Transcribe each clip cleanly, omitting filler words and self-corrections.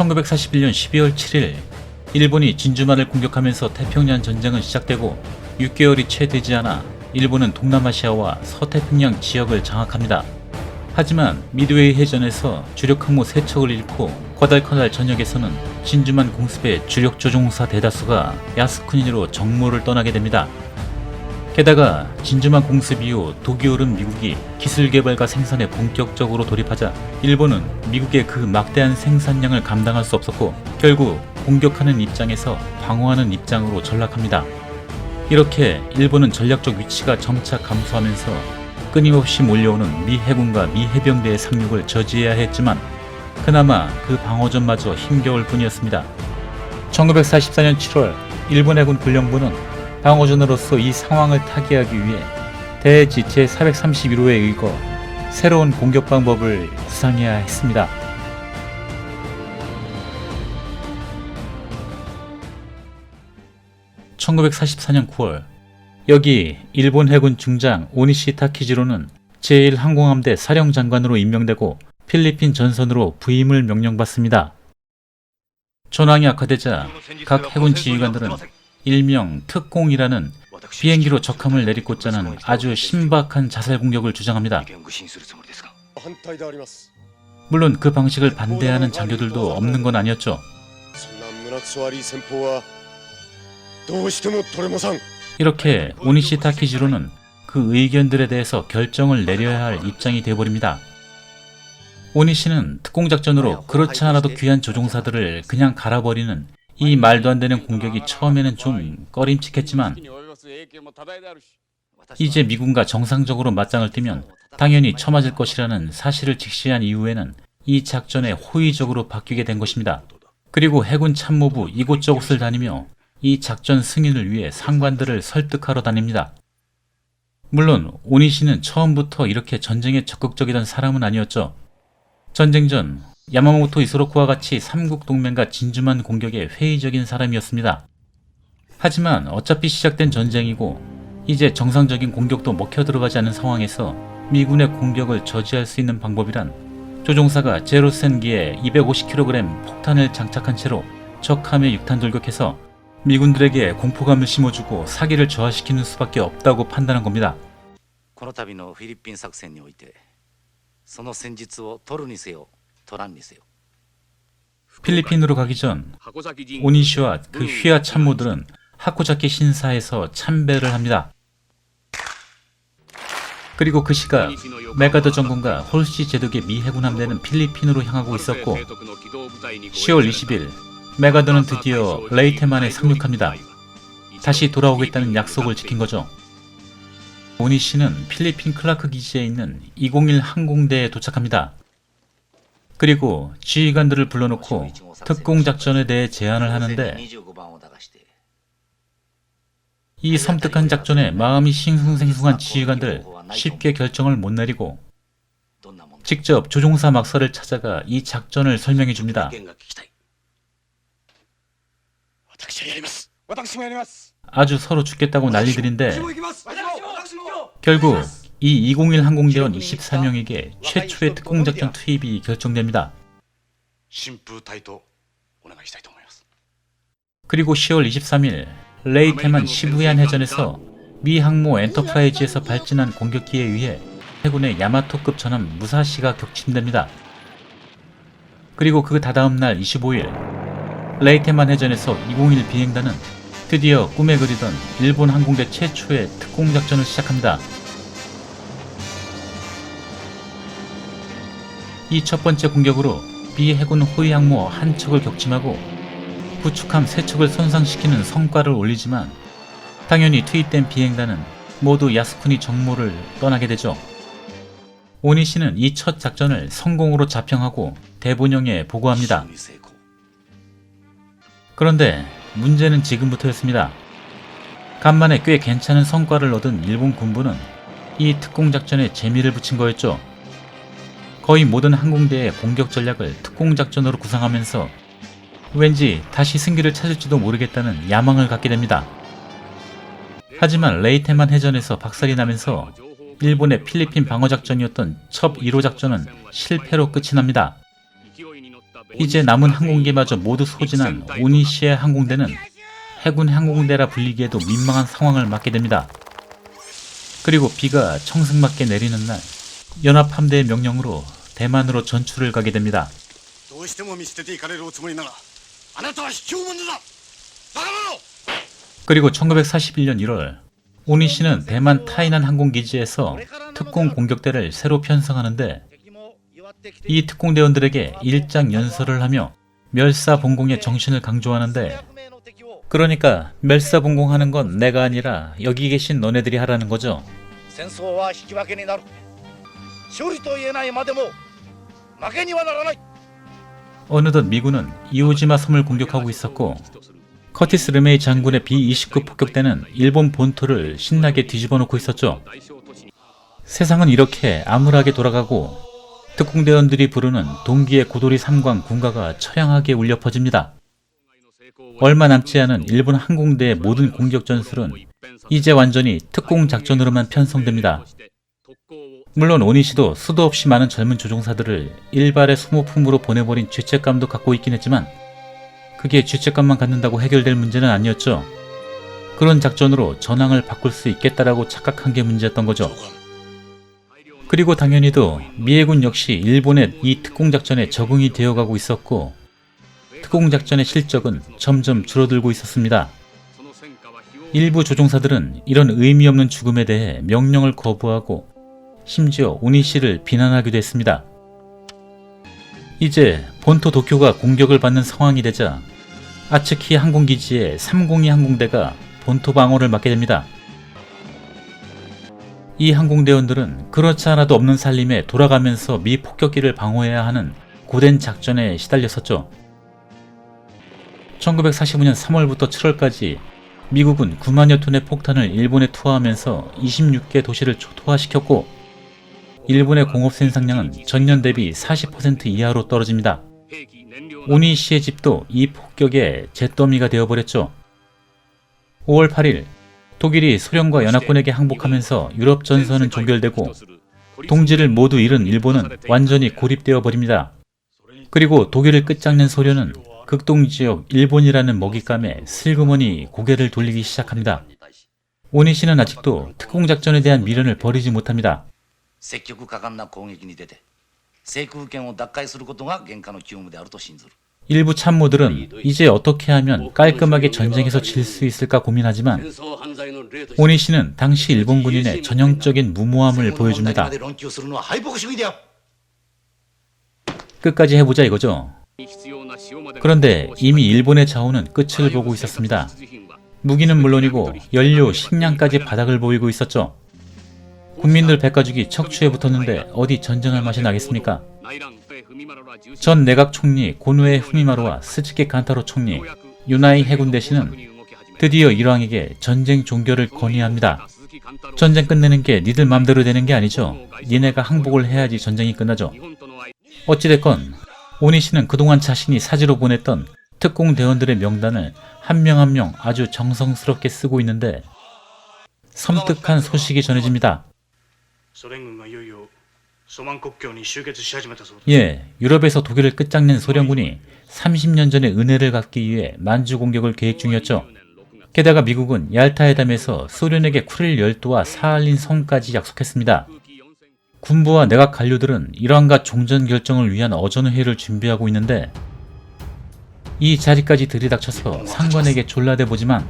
1941년 12월 7일 일본이 진주만을 공격하면서 태평양 전쟁은 시작되고 6개월이 채 되지 않아 일본은 동남아시아와 서태평양 지역을 장악합니다. 하지만 미드웨이 해전에서 주력 항모 3척을 잃고 과달커날 전역에서는 진주만 공습의 주력 조종사 대다수가 야스쿠니로 정모를 떠나게 됩니다. 게다가 진주만 공습 이후 독이 오른 미국이 기술 개발과 생산에 본격적으로 돌입하자 일본은 미국의 그 막대한 생산량을 감당할 수 없었고 결국 공격하는 입장에서 방어하는 입장으로 전락합니다. 이렇게 일본은 전략적 위치가 점차 감소하면서 끊임없이 몰려오는 미 해군과 미 해병대의 상륙을 저지해야 했지만 그나마 그 방어전마저 힘겨울 뿐이었습니다. 1944년 7월 일본 해군 군령부는 방어전으로서 이 상황을 타개하기 위해 대지 제431호에 의거 새로운 공격 방법을 구상해야 했습니다. (1944년 9월) 여기 일본 해군 중장 오니시 타키지로는 제1항공함대 사령장관으로 임명되고 필리핀 전선으로 부임을 명령받습니다. 전황이 악화되자 각 해군 지휘관들은 일명 특공이라는 비행기로 적함을 내리꽂자는 아주 신박한 자살 공격을 주장합니다. 물론 그 방식을 반대하는 장교들도 없는 건 아니었죠. 이렇게 오니시 타키지로는 그 의견들에 대해서 결정을 내려야 할 입장이 되어버립니다. 오니시는 특공작전으로 그렇지 않아도 귀한 조종사들을 그냥 갈아버리는 이 말도 안 되는 공격이 처음에는 좀 꺼림칙했지만 이제 미군과 정상적으로 맞짱을 뜨면 당연히 처맞을 것이라는 사실을 직시한 이후에는 이 작전에 호의적으로 바뀌게 된 것입니다. 그리고 해군 참모부 이곳저곳을 다니며 이 작전 승인을 위해 상관들을 설득하러 다닙니다. 물론 오니시는 처음부터 이렇게 전쟁에 적극적이던 사람은 아니었죠. 전쟁 전 야마모토 이소로쿠와 같이 삼국동맹과 진주만 공격에 회의적인 사람이었습니다. 하지만 어차피 시작된 전쟁이고 이제 정상적인 공격도 먹혀 들어가지 않은 상황에서 미군의 공격을 저지할 수 있는 방법이란 조종사가 제로센기에 250kg 폭탄을 장착한 채로 적함에 육탄 돌격해서 미군들에게 공포감을 심어주고 사기를 저하시키는 수밖에 없다고 판단한 겁니다. この度のフィリピン作戦においてその戦術を取るにせよ取らんにせよ 필리핀으로 가기 전 오니시와 그 휘하 참모들은 하코자키 신사에서 참배를 합니다. 그리고 그 시각 메가더 정권과 홀시 제독의 미 해군 함대는 필리핀으로 향하고 있었고 10월 20일 메가더는 드디어 레이테만에 상륙합니다. 다시 돌아오겠다는 약속을 지킨 거죠. 오니시는 필리핀 클라크 기지에 있는 201 항공대에 도착합니다. 그리고 지휘관들을 불러놓고 특공작전에 대해 제안을 하는데 이 섬뜩한 작전에 마음이 싱숭생숭한 지휘관들 쉽게 결정을 못 내리고 직접 조종사 막사를 찾아가 이 작전을 설명해 줍니다. 아주 서로 죽겠다고 난리들인데 결국 이 201 항공대원 24명에게 최초의 특공작전 투입이 결정됩니다. 그리고 10월 23일 레이테만 시부얀 해전에서 미 항모 엔터프라이즈에서 발진한 공격기에 의해 해군의 야마토급 전함 무사시가 격침됩니다. 그리고 그 다다음 날 25일 레이테만 해전에서 201 비행단은 드디어 꿈에 그리던 일본 항공대 최초의 특공작전을 시작합니다. 이 첫 번째 공격으로 미 해군 호위 항모 한 척을 격침하고 구축함 3척을 손상시키는 성과를 올리지만 당연히 투입된 비행단은 모두 야스쿠니 정모를 떠나게 되죠. 오니시는 이 첫 작전을 성공으로 자평하고 대본영에 보고합니다. 그런데 문제는 지금부터였습니다. 간만에 꽤 괜찮은 성과를 얻은 일본 군부는 이 특공작전에 재미를 붙인 거였죠. 거의 모든 항공대의 공격 전략을 특공작전으로 구상하면서 왠지 다시 승기를 찾을지도 모르겠다는 야망을 갖게 됩니다. 하지만 레이테만 해전에서 박살이 나면서 일본의 필리핀 방어작전이었던 첩 1호 작전은 실패로 끝이 납니다. 이제 남은 항공기마저 모두 소진한 오니시의 항공대는 해군 항공대라 불리기에도 민망한 상황을 맞게 됩니다. 그리고 비가 청승맞게 내리는 날, 연합함대의 명령으로 대만으로 전출을 가게 됩니다. どうしても見捨てていかれるおつもりならあなたは卑怯者だバカ者 그리고 1941년 1월, 오니시는 대만 타이난 항공기지에서 특공 공격대를 새로 편성하는데 이 특공대원들에게 일장 연설을 하며 멸사봉공의 정신을 강조하는데, 그러니까 멸사봉공하는 건 내가 아니라 여기 계신 너네들이 하라는 거죠. 戦争は引き分けになる勝利と言えないまでも負けにはならない 어느덧 미군은 이오지마 섬을 공격하고 있었고, 커티스 르메이 장군의 B-29 폭격대는 일본 본토를 신나게 뒤집어 놓고 있었죠. 세상은 이렇게 암울하게 돌아가고 특공대원들이 부르는 동기의 고도리 3광 군가가 처량하게 울려 퍼집니다. 얼마 남지 않은 일본 항공대의 모든 공격 전술은 이제 완전히 특공 작전으로만 편성됩니다. 물론 오니시도 수도 없이 많은 젊은 조종사들을 일발의 소모품으로 보내버린 죄책감도 갖고 있긴 했지만 그게 죄책감만 갖는다고 해결될 문제는 아니었죠. 그런 작전으로 전황을 바꿀 수 있겠다라고 착각한 게 문제였던 거죠. 그리고 당연히도 미해군 역시 일본의 이 특공작전에 적응이 되어가고 있었고, 특공작전의 실적은 점점 줄어들고 있었습니다. 일부 조종사들은 이런 의미 없는 죽음에 대해 명령을 거부하고 심지어 오니시를 비난하기도 했습니다. 이제 본토 도쿄가 공격을 받는 상황이 되자 아츠키 항공기지의 302 항공대가 본토 방어를 맡게 됩니다. 이 항공대원들은 그렇지 않아도 없는 살림에 돌아가면서 미 폭격기를 방어해야 하는 고된 작전에 시달렸었죠. 1945년 3월부터 7월까지 미국은 9만여 톤의 폭탄을 일본에 투하하면서 26개 도시를 초토화시켰고, 일본의 공업 생산량은 전년 대비 40% 이하로 떨어집니다. 오니시의 집도 이 폭격의 잿더미가 되어버렸죠. 5월 8일, 독일이 소련과 연합군에게 항복하면서 유럽 전선은 종결되고 동지를 모두 잃은 일본은 완전히 고립되어 버립니다. 그리고 독일을 끝장낸 소련은 극동지역 일본이라는 먹잇감에 슬그머니 고개를 돌리기 시작합니다. 오니시는 아직도 특공작전에 대한 미련을 버리지 못합니다. 積極果敢な攻撃に出て制空権を奪回することが現下の急務であると信ずる 일부 참모들은 이제 어떻게 하면 깔끔하게 전쟁에서 질 수 있을까 고민하지만 오니시는 당시 일본 군인의 전형적인 무모함을 보여줍니다. 끝까지 해보자 이거죠. 그런데 이미 일본의 자원은 끝을 보고 있었습니다. 무기는 물론이고 연료, 식량까지 바닥을 보이고 있었죠. 국민들 백가죽이 척추에 붙었는데 어디 전쟁할 맛이 나겠습니까? 전 내각 총리 고노에 후미마루와 스즈키 칸타로 총리, 유나이 해군 대신은 드디어 일왕에게 전쟁 종결을 건의합니다. 전쟁 끝내는 게 니들 맘대로 되는 게 아니죠. 니네가 항복을 해야지 전쟁이 끝나죠. 어찌됐건 오니시는 그동안 자신이 사지로 보냈던 특공대원들의 명단을 한 명 한 명 아주 정성스럽게 쓰고 있는데 섬뜩한 소식이 전해집니다. 예, 유럽에서 독일을 끝장낸 소련군이 30년 전에 은혜를 갚기 위해 만주 공격을 계획 중이었죠. 게다가 미국은 얄타 회담에서 소련에게 쿠릴 열도와 사할린 섬까지 약속했습니다. 군부와 내각 관료들은 일왕과 종전 결정을 위한 어전회의를 준비하고 있는데 이 자리까지 들이닥쳐서 상관에게 졸라대 보지만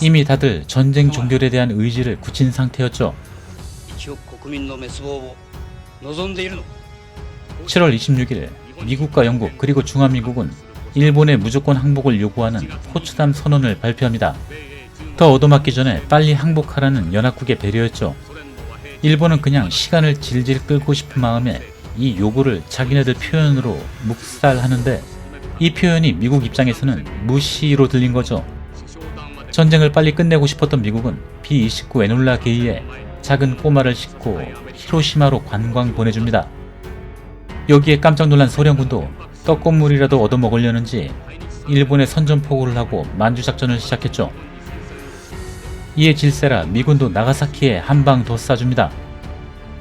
이미 다들 전쟁 종결에 대한 의지를 굳힌 상태였죠. 7월 26일 미국과 영국 그리고 중화미국은 일본의 무조건 항복을 요구하는 포츠담 선언을 발표합니다. 더 얻어맞기 전에 빨리 항복하라는 연합국의 배려였죠. 일본은 그냥 시간을 질질 끌고 싶은 마음에 이 요구를 자기네들 표현으로 묵살하는데 이 표현이 미국 입장에서는 무시로 들린 거죠. 전쟁을 빨리 끝내고 싶었던 미국은 B-29 에놀라 게이에 작은 꼬마를 싣고 히로시마로 관광 보내줍니다. 여기에 깜짝 놀란 소련군도 떡고물이라도 얻어먹으려는지 일본에 선전포고를 하고 만주작전을 시작했죠. 이에 질세라 미군도 나가사키에 한 방 더 쏴줍니다.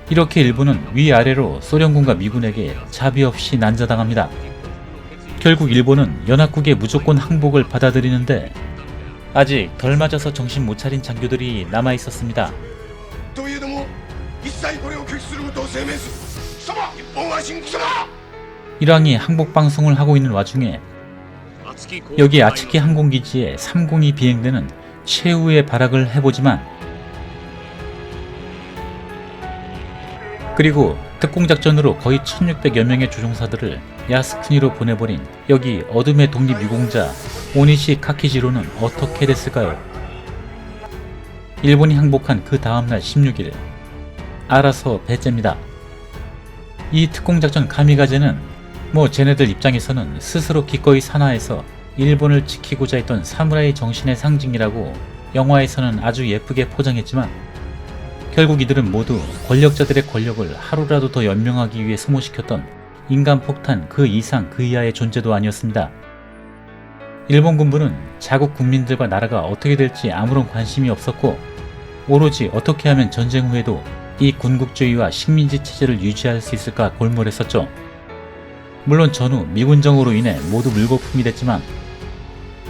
이렇게 일본은 위아래로 소련군과 미군에게 자비 없이 난자당합니다. 결국 일본은 연합국의 무조건 항복을 받아들이는데 아직 덜 맞아서 정신 못 차린 장교들이 남아 있었습니다. といえども一切これを拒否することを声明する。貴様日本は新貴様。 일왕이 항복 방송을 하고 있는 와중에 여기 아츠키 항공기지에 302 비행대는 최후의 발악을 해보지만 그리고 특공작전으로 거의 1600여 명의 조종사들을 야스쿠니로 보내버린 여기 어둠의 독립유공자 오니시 카키지로는 어떻게 됐을까요? 일본이 항복한 그 다음날 16일 알아서 배째입니다. 이 특공작전 카미가제는 쟤네들 입장에서는 스스로 기꺼이 산하에서 일본을 지키고자 했던 사무라이 정신의 상징이라고 영화에서는 아주 예쁘게 포장했지만 결국 이들은 모두 권력자들의 권력을 하루라도 더 연명하기 위해 소모시켰던 인간 폭탄 그 이상 그 이하의 존재도 아니었습니다. 일본 군부는 자국 국민들과 나라가 어떻게 될지 아무런 관심이 없었고 오로지 어떻게 하면 전쟁 후에도 이 군국주의와 식민지 체제를 유지할 수 있을까 골몰했었죠. 물론 전후 미군정으로 인해 모두 물거품이 됐지만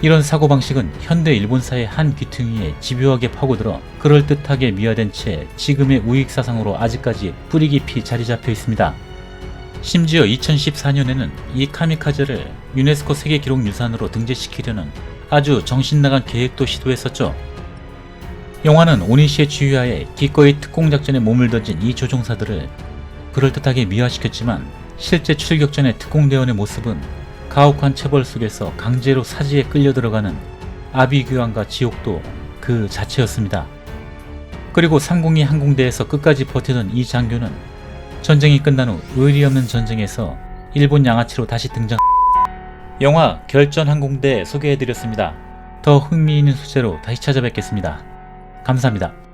이런 사고방식은 현대 일본사의 한 귀퉁이에 집요하게 파고들어 그럴듯하게 미화된 채 지금의 우익사상으로 아직까지 뿌리 깊이 자리잡혀 있습니다. 심지어 2014년에는 이 카미카제를 유네스코 세계기록유산으로 등재시키려는 아주 정신나간 계획도 시도했었죠. 영화는 오니시의 지휘하에 기꺼이 특공작전에 몸을 던진 이 조종사들을 그럴듯하게 미화시켰지만 실제 출격 전의 특공대원의 모습은 가혹한 체벌 속에서 강제로 사지에 끌려 들어가는 아비규환과 지옥도 그 자체였습니다. 그리고 302 항공대에서 끝까지 버티던 이 장교는 전쟁이 끝난 후 의리 없는 전쟁에서 일본 양아치로 다시 등장. 영화 결전항공대 소개해드렸습니다. 더 흥미있는 소재로 다시 찾아뵙겠습니다. 감사합니다.